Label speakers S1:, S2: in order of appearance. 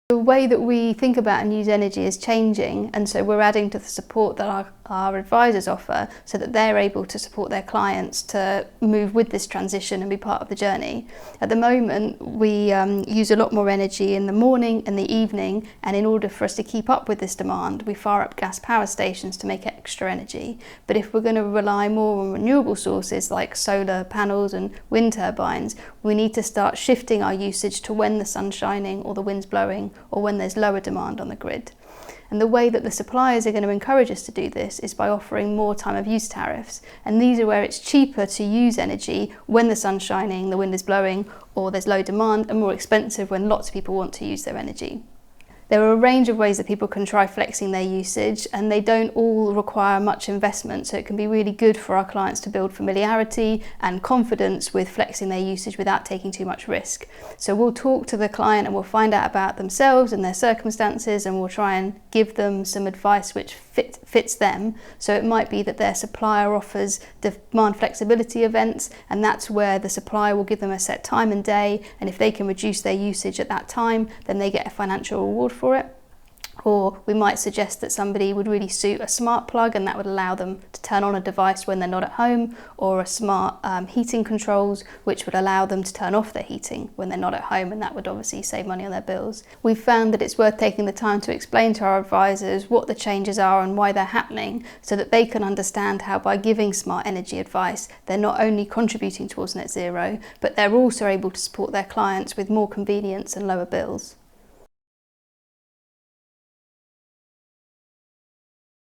S1: The way that we think about and use energy is changing, and so we're adding to the support that our advisors offer so that they're able to support their clients to move with this transition and be part of the journey. At the moment, we use a lot more energy in the morning and the evening, and in order for us to keep up with this demand, we fire up gas power stations to make extra energy. But if we're going to rely more on renewable sources like solar panels and wind turbines, we need to start shifting our usage to when the sun's shining or the wind's blowing or when there's lower demand on the grid. And the way that the suppliers are going to encourage us to do this is by offering more time of use tariffs. And these are where it's cheaper to use energy when the sun's shining, the wind is blowing, or there's low demand, and more expensive when lots of people want to use their energy. There are a range of ways that people can try flexing their usage, and they don't all require much investment, so it can be really good for our clients to build familiarity and confidence with flexing their usage without taking too much risk. So we'll talk to the client and we'll find out about themselves and their circumstances, and we'll try and give them some advice which fits them. So it might be that their supplier offers demand flexibility events, and that's where the supplier will give them a set time and day, and if they can reduce their usage at that time, then they get a financial reward for it. Or we might suggest that somebody would really suit a smart plug, and that would allow them to turn on a device when they're not at home, or a smart heating controls which would allow them to turn off their heating when they're not at home, and that would obviously save money on their bills. We've found that it's worth taking the time to explain to our advisors what the changes are and why they're happening, so that they can understand how by giving smart energy advice they're not only contributing towards net zero, but they're also able to support their clients with more convenience and lower bills.